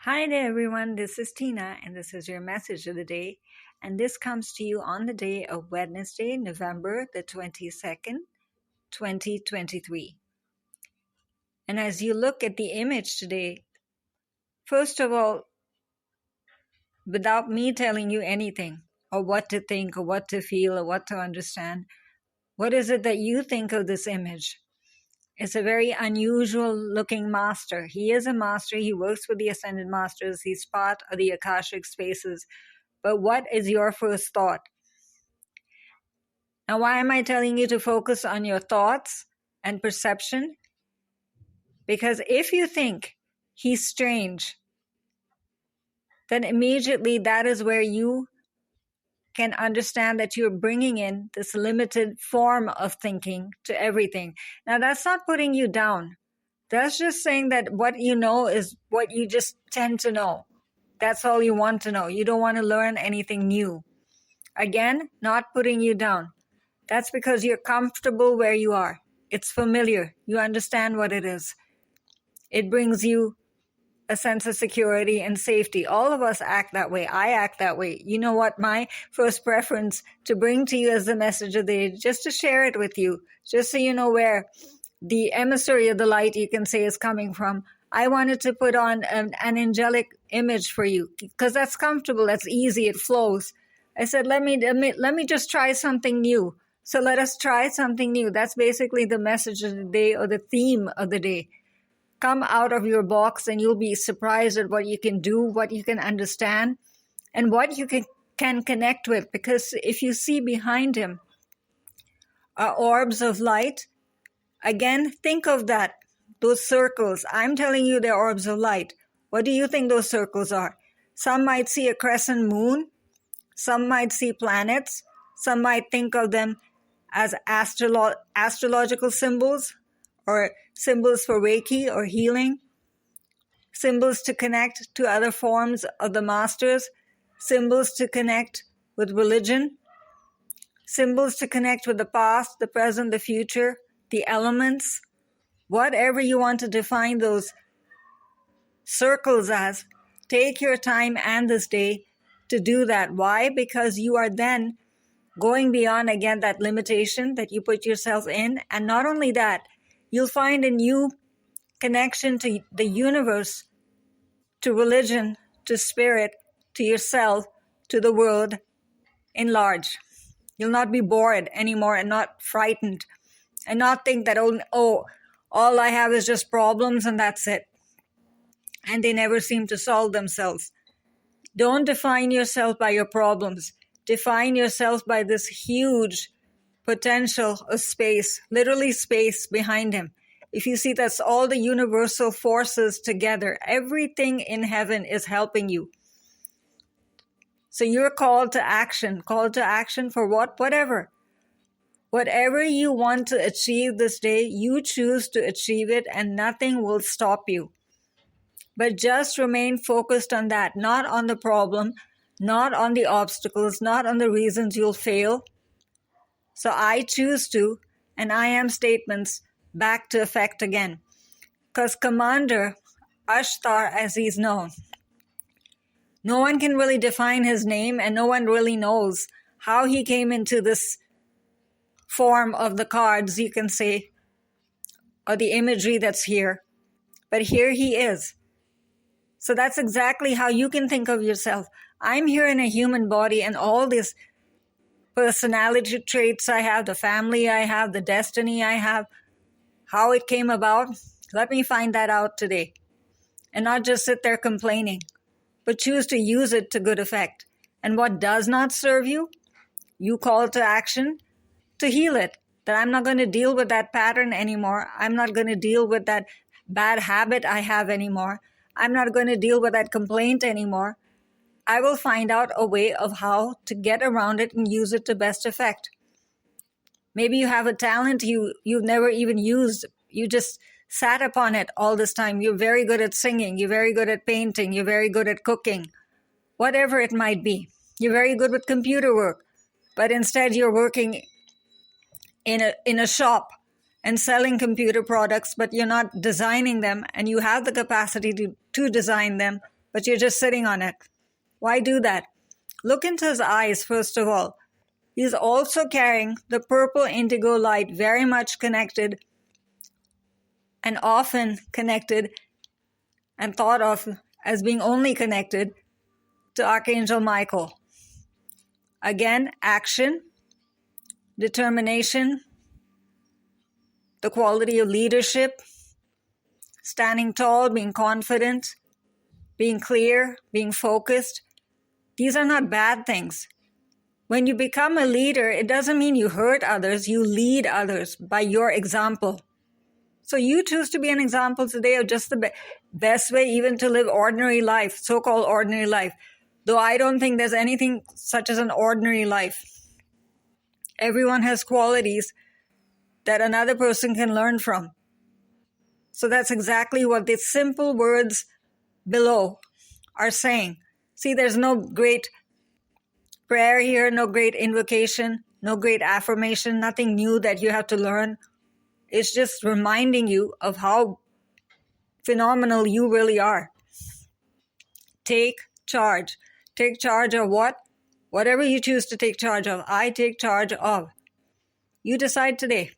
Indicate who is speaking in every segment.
Speaker 1: Hi there, everyone. This is Tina, and this is your message of the day. And this comes to you on the day of Wednesday, November the 22nd, 2023. And as you look at the image today, first of all, without me telling you anything, or what to think, or what to feel, or what to understand, what is it that you think of this image? It's a very unusual looking master. He is a master. He works with the Ascended Masters. He's part of the Akashic spaces. But what is your first thought? Now, why am I telling you to focus on your thoughts and perception? Because if you think he's strange, then immediately that is where you can understand that you're bringing in this limited form of thinking to everything. Now, that's not putting you down. That's just saying that what you know is what you just tend to know. That's all you want to know. You don't want to learn anything new. Again, not putting you down. That's because you're comfortable where you are. It's familiar. You understand what it is. It brings you a sense of security and safety. All of us act that way. I act that way. You know what? My first preference to bring to you as the message of the day, just to share it with you, just so you know where the emissary of the light, you can say, is coming from. I wanted to put on an angelic image for you because that's comfortable. That's easy. It flows. I said, let me just try something new. So let us try something new. That's basically the message of the day, or the theme of the day. Come out of your box and you'll be surprised at what you can do, what you can understand, and what you can connect with. Because if you see behind him are orbs of light, again, think of that. Those circles. I'm telling you they're orbs of light. What do you think those circles are? Some might see a crescent moon. Some might see planets. Some might think of them as astrological symbols, or symbols for Reiki or healing, symbols to connect to other forms of the masters, symbols to connect with religion, symbols to connect with the past, the present, the future, the elements, whatever you want to define those circles as. Take your time and this day to do that. Why? Because you are then going beyond, again, that limitation that you put yourself in. And not only that, you'll find a new connection to the universe, to religion, to spirit, to yourself, to the world in large. You'll not be bored anymore and not frightened and not think that, oh, all I have is just problems and that's it. And they never seem to solve themselves. Don't define yourself by your problems. Define yourself by this huge potential of space, literally space behind him. If you see, that's all the universal forces together. Everything in heaven is helping you. So you're called to action for what? Whatever. Whatever you want to achieve this day, you choose to achieve it and nothing will stop you. But just remain focused on that, not on the problem, not on the obstacles, not on the reasons you'll fail. So I choose to, and I am statements back to effect again. Because Commander ASHTAR, as he's known, no one can really define his name and no one really knows how he came into this form of the cards, you can say, or the imagery that's here. But here he is. So that's exactly how you can think of yourself. I'm here in a human body and all these personality traits I have, the family I have, the destiny I have, how it came about, let me find that out today. And not just sit there complaining, but choose to use it to good effect. And what does not serve you, you call to action to heal it. That I'm not going to deal with that pattern anymore. I'm not going to deal with that bad habit I have anymore. I'm not going to deal with that complaint anymore. I will find out a way of how to get around it and use it to best effect. Maybe you have a talent you've never even used. You just sat upon it all this time. You're very good at singing. You're very good at painting. You're very good at cooking. Whatever it might be. You're very good with computer work. But instead you're working in a shop and selling computer products, but you're not designing them and you have the capacity to design them. but you're just sitting on it. Why do that? Look into his eyes, first of all. He's also carrying the purple indigo light, very much connected and often connected and thought of as being only connected to Archangel Michael. Again, action, determination, the quality of leadership, standing tall, being confident, being clear, being focused. These are not bad things. When you become a leader, it doesn't mean you hurt others, you lead others by your example. So you choose to be an example today of just the best way even to live ordinary life, so-called ordinary life. Though I don't think there's anything such as an ordinary life. Everyone has qualities that another person can learn from. So that's exactly what the simple words below are saying. See, there's no great prayer here, no great invocation, no great affirmation, nothing new that you have to learn. It's just reminding you of how phenomenal you really are. Take charge. Take charge of what? Whatever you choose to take charge of. I take charge of. You decide today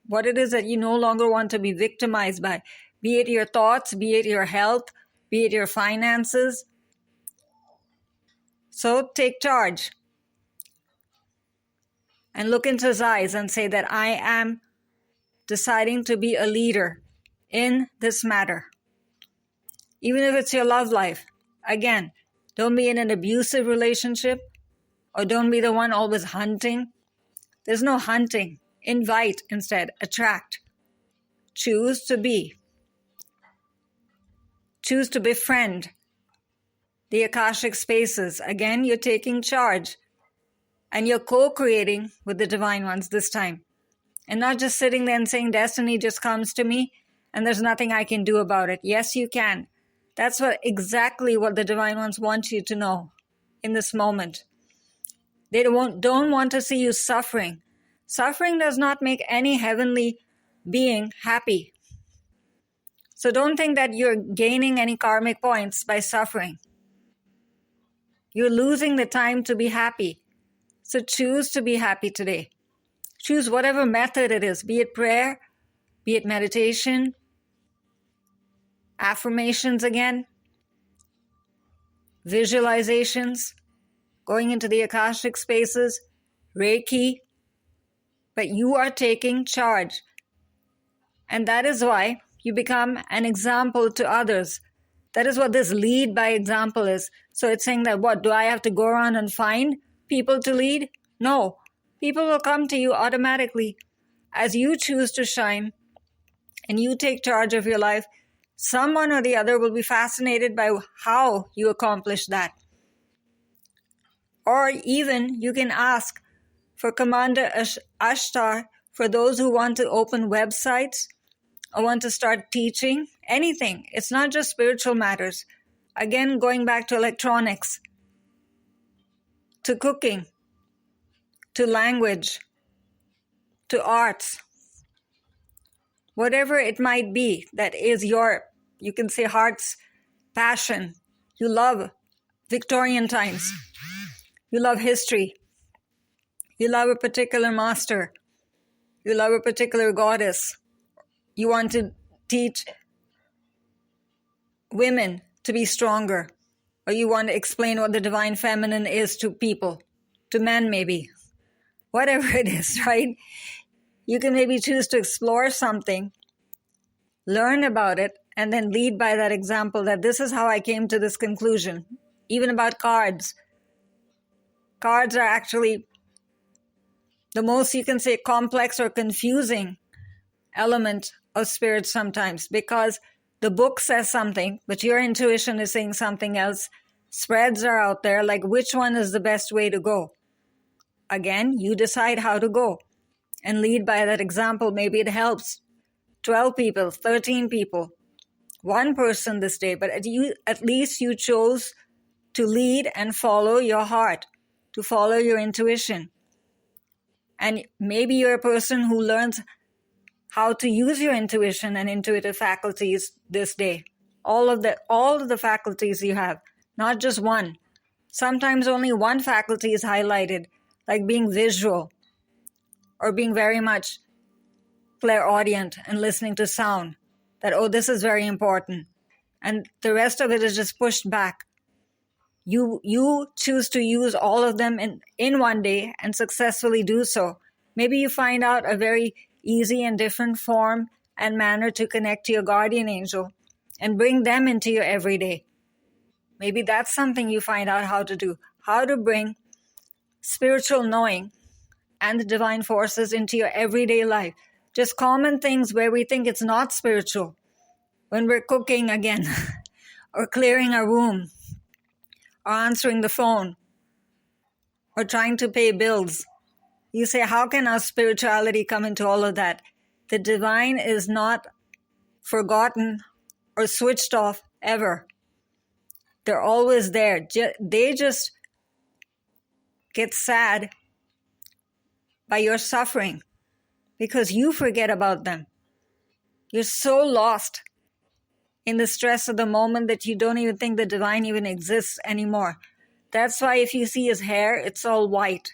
Speaker 1: what it is that you no longer want to be victimized by. Be it your thoughts, be it your health, be it your finances. So take charge. And look into his eyes and say that I am deciding to be a leader in this matter. Even if it's your love life. Again, don't be in an abusive relationship or don't be the one always hunting. There's no hunting. Invite instead. Attract. Choose to be. Choose to befriend the Akashic spaces. Again, you're taking charge. And you're co-creating with the Divine Ones this time. And not just sitting there and saying, destiny just comes to me and there's nothing I can do about it. Yes, you can. That's exactly what the Divine Ones want you to know in this moment. They don't want to see you suffering. Suffering does not make any heavenly being happy. So don't think that you're gaining any karmic points by suffering. You're losing the time to be happy. So choose to be happy today. Choose whatever method it is, be it prayer, be it meditation, affirmations again, visualizations, going into the Akashic spaces, Reiki. But you are taking charge. And that is why you become an example to others. That is what this lead by example is. So it's saying that what, do I have to go around and find people to lead? No. People will come to you automatically as you choose to shine and you take charge of your life. Someone or the other will be fascinated by how you accomplish that. Or even you can ask for Commander ASHTAR for those who want to open websites or want to start teaching, anything. It's not just spiritual matters. Again, going back to electronics, to cooking, to language, to arts, whatever it might be that is your, you can say, heart's passion. You love Victorian times. You love history. You love a particular master. You love a particular goddess. You want to teach women to be stronger. Or you want to explain what the divine feminine is to people, to men maybe. Whatever it is, right? You can maybe choose to explore something, learn about it, and then lead by that example that this is how I came to this conclusion. Even about cards. Cards are actually the most, you can say, complex or confusing element of spirit sometimes, because the book says something, but your intuition is saying something else. Spreads are out there, like which one is the best way to go? Again, you decide how to go and lead by that example. Maybe it helps 12 people, 13 people, one person this day, but at least you chose to lead and follow your heart, to follow your intuition. And maybe you're a person who learns how to use your intuition and intuitive faculties this day. all of the faculties you have, not just one. Sometimes only one faculty is highlighted, like being visual or being very much clairaudient and listening to sound, that, oh, this is very important. And the rest of it is just pushed back. You choose to use all of them in one day and successfully do so. Maybe you find out a very easy and different form and manner to connect to your guardian angel and bring them into your everyday. Maybe that's something you find out how to do, how to bring spiritual knowing and the divine forces into your everyday life. Just common things where we think it's not spiritual. When we're cooking again, or clearing our room, or answering the phone, or trying to pay bills. You say, how can our spirituality come into all of that? The divine is not forgotten or switched off ever. They're always there. They just get sad by your suffering because you forget about them. You're so lost in the stress of the moment that you don't even think the divine even exists anymore. That's why if you see his hair, it's all white.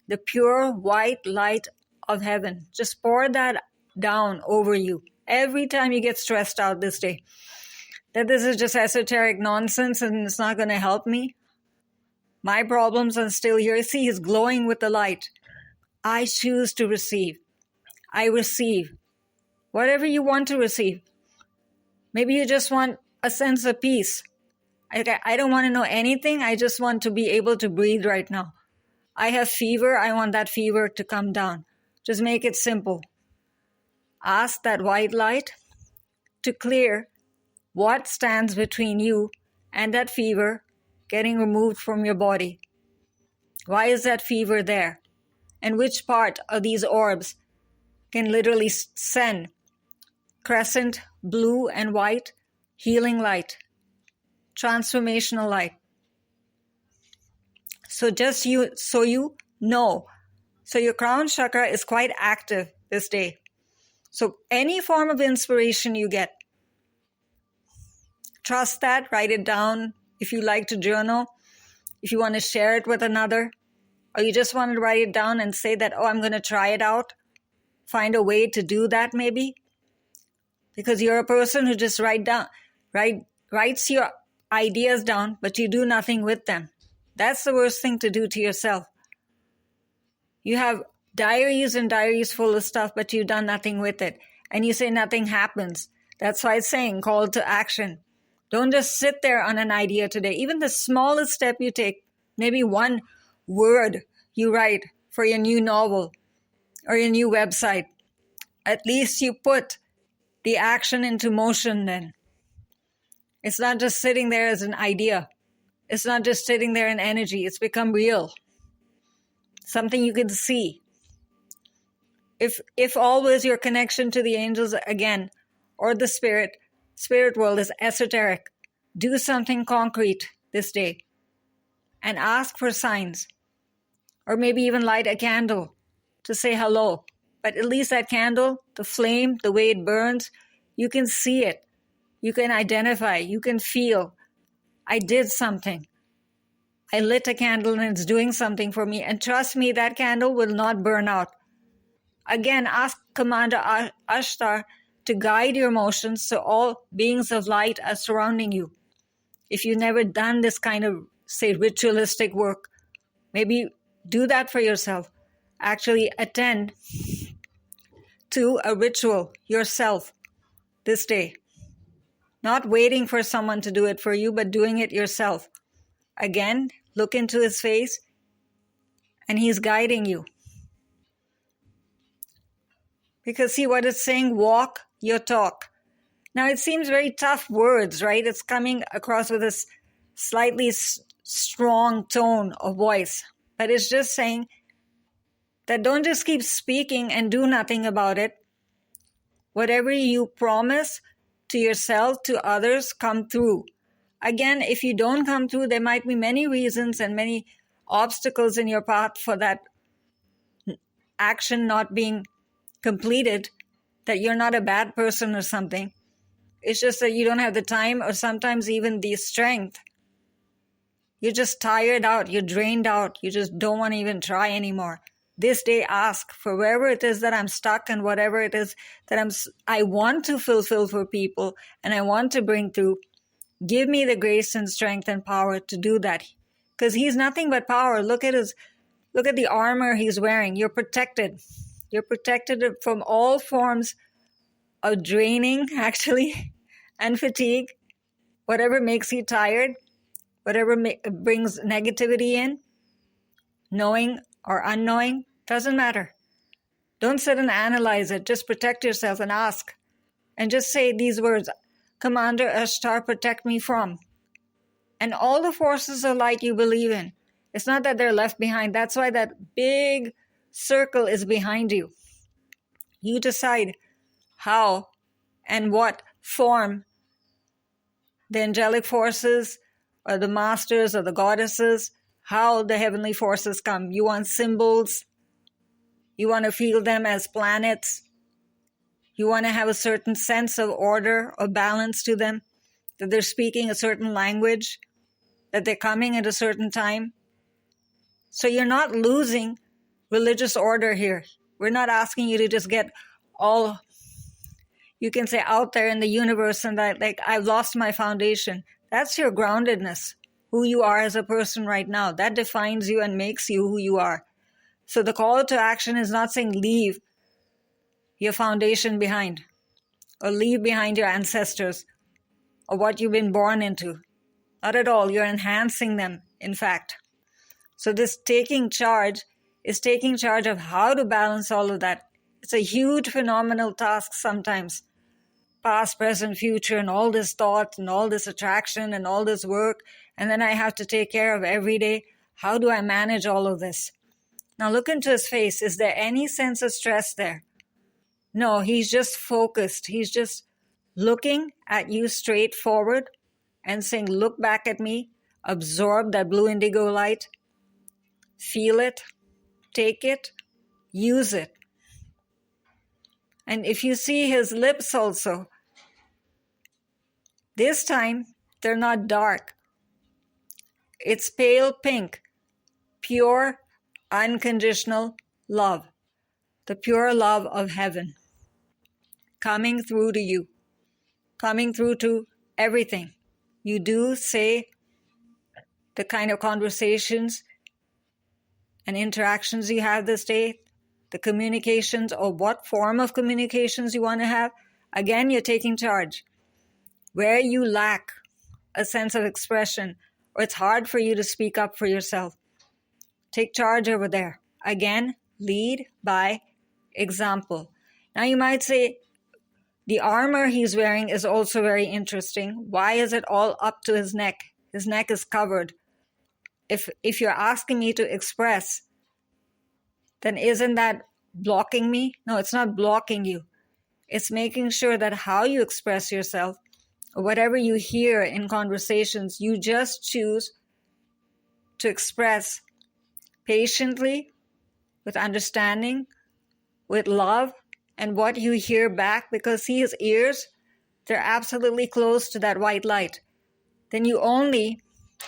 Speaker 1: The pure white light of heaven. Just pour that down over you every time you get stressed out this day. That this is just esoteric nonsense and it's not going to help me. My problems are still here. See, he's glowing with the light. I choose to receive. I receive. Whatever you want to receive. Maybe you just want a sense of peace. I don't want to know anything. I just want to be able to breathe right now. I have fever. I want that fever to come down. Just make it simple. Ask that white light to clear what stands between you and that fever getting removed from your body. Why is that fever there? And which part of these orbs can literally send crescent, blue and white, healing light, transformational light. So you know. So your crown chakra is quite active this day. So any form of inspiration you get, trust that, write it down. If you like to journal, if you want to share it with another, or you just want to write it down and say that, oh, I'm going to try it out. Find a way to do that maybe. Because you're a person who just writes your ideas down, but you do nothing with them. That's the worst thing to do to yourself. You have diaries and diaries full of stuff, but you've done nothing with it. And you say nothing happens. That's why it's saying call to action. Don't just sit there on an idea today. Even the smallest step you take, maybe one word you write for your new novel or your new website. At least you put the action into motion then. It's not just sitting there as an idea. It's not just sitting there in energy. It's become real. Something you can see. If always your connection to the angels again, or the spirit world is esoteric, do something concrete this day and ask for signs. Or maybe even light a candle to say hello. But at least that candle, the flame, the way it burns, you can see it. You can identify. You can feel. I did something. I lit a candle and it's doing something for me. And trust me, that candle will not burn out. Again, ask Commander ASHTAR to guide your emotions so all beings of light are surrounding you. If you've never done this kind of, say, ritualistic work, maybe do that for yourself. Actually attend to a ritual yourself this day. Not waiting for someone to do it for you, but doing it yourself. Again, look into his face and he's guiding you. Because see what it's saying, walk your talk. Now it seems very tough words, right? It's coming across with this slightly strong tone of voice. But it's just saying that don't just keep speaking and do nothing about it. Whatever you promise to yourself, to others, come through. Again, if you don't come through, there might be many reasons and many obstacles in your path for that action not being completed, that you're not a bad person or something. It's just that you don't have the time or sometimes even the strength. You're just tired out. You're drained out. You just don't want to even try anymore. This day, ask for wherever it is that I'm stuck and whatever it is that I want to fulfill for people and I want to bring through. Give me the grace and strength and power to do that. Because he's nothing but power. Look at the armor he's wearing. You're protected. You're protected from all forms of draining, actually, and fatigue. Whatever makes you tired, whatever brings negativity in, knowing or unknowing, doesn't matter. Don't sit and analyze it. Just protect yourself and ask. And just say these words, Commander ASHTAR, protect me from. And all the forces of light you believe in. It's not that they're left behind. That's why that big circle is behind you. You decide how and what form the angelic forces or the masters or the goddesses, how the heavenly forces come. You want symbols. You want to feel them as planets. You want to have a certain sense of order or balance to them, that they're speaking a certain language, that they're coming at a certain time. So you're not losing religious order here. We're not asking you to just get all, you can say, out there in the universe and that, like, I've lost my foundation. That's your groundedness, who you are as a person right now. That defines you and makes you who you are. So the call to action is not saying leave your foundation behind or leave behind your ancestors or what you've been born into. Not at all. You're enhancing them, in fact. So this taking charge is taking charge of how to balance all of that. It's a huge, phenomenal task sometimes. Past, present, future, and all this thought and all this attraction and all this work. And then I have to take care of every day. How do I manage all of this? Now look into his face. Is there any sense of stress there? No, he's just focused. He's just looking at you straight forward and saying, look back at me, absorb that blue indigo light, feel it, take it, use it. And if you see his lips also, this time they're not dark. It's pale pink, pure, unconditional love, the pure love of heaven coming through to you, coming through to everything you do, say, the kind of conversations and interactions you have this day, the communications or what form of communications you want to have. Again, you're taking charge. Where you lack a sense of expression or it's hard for you to speak up for yourself, take charge over there. Again, lead by example. Now you might say, the armor he's wearing is also very interesting. Why is it all up to his neck? His neck is covered. If you're asking me to express, then isn't that blocking me? No, it's not blocking you. It's making sure that how you express yourself, or whatever you hear in conversations, you just choose to express patiently, with understanding, with love, and what you hear back, because see, his ears, they're absolutely close to that white light. Then you only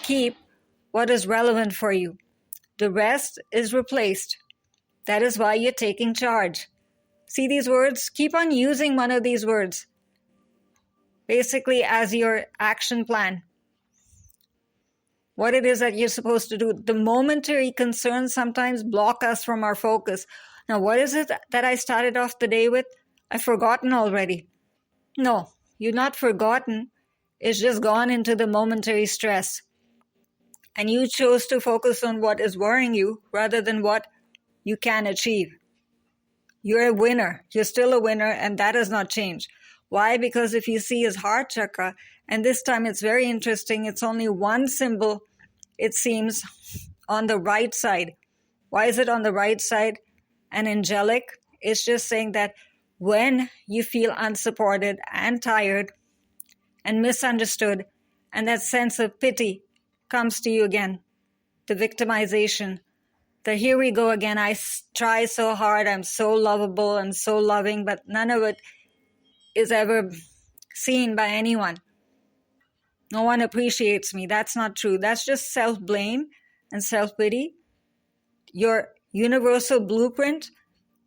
Speaker 1: keep what is relevant for you. The rest is replaced. That is why you're taking charge. See these words? Keep on using one of these words, basically as your action plan. What it is that you're supposed to do. The momentary concerns sometimes block us from our focus. Now, what is it that I started off the day with? I've forgotten already. No, you're not forgotten. It's just gone into the momentary stress. And you chose to focus on what is worrying you rather than what you can achieve. You're a winner. You're still a winner, and that has not changed. Why? Because if you see his heart chakra, and this time it's very interesting, it's only one symbol, it seems, on the right side. Why is it on the right side? And angelic, it's just saying that when you feel unsupported and tired and misunderstood, and that sense of pity comes to you again, the victimization, the here we go again, I try so hard, I'm so lovable, I'm so loving, but none of it is ever seen by anyone. No one appreciates me. That's not true. That's just self-blame and self-pity. Your universal blueprint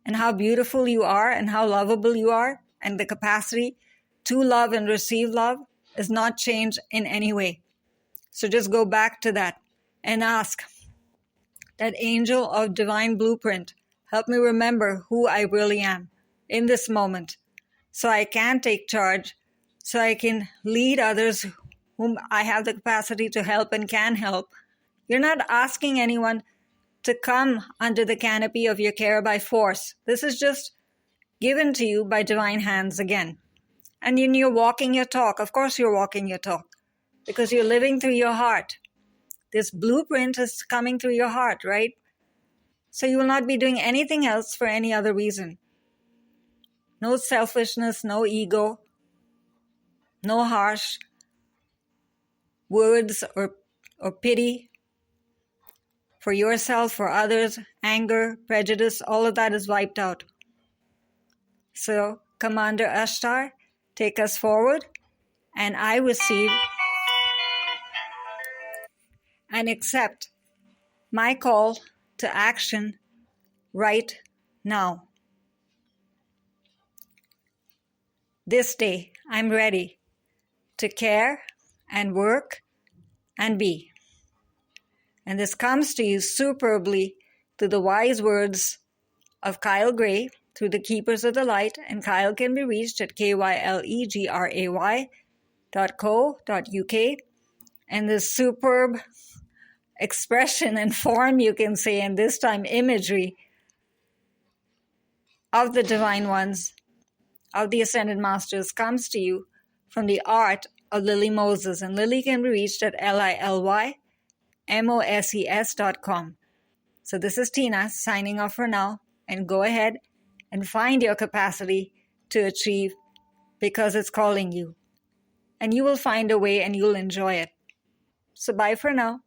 Speaker 1: and how beautiful you are and how lovable you are and the capacity to love and receive love is not changed in any way. So just go back to that and ask that angel of divine blueprint, help me remember who I really am in this moment so I can take charge, so I can lead others whom I have the capacity to help and can help. You're not asking anyone to come under the canopy of your care by force. This is just given to you by divine hands again. And then you're walking your talk. Of course you're walking your talk because you're living through your heart. This blueprint is coming through your heart, right? So you will not be doing anything else for any other reason. No selfishness, no ego, no harsh words or pity for yourself, for others, anger, prejudice, all of that is wiped out. So, Commander ASHTAR, take us forward, and I receive and accept my call to action right now. This day, I'm ready to care and work and be. And this comes to you superbly through the wise words of Kyle Gray, through the Keepers of the Light, and Kyle can be reached at kylegray.co.uk. And this superb expression and form, you can say, and this time imagery of the Divine Ones, of the Ascended Masters, comes to you from the art of Lily Moses. And Lily can be reached at lilymoses.com. So this is Tina signing off for now, and go ahead and find your capacity to achieve because it's calling you. And you will find a way and you'll enjoy it. So bye for now.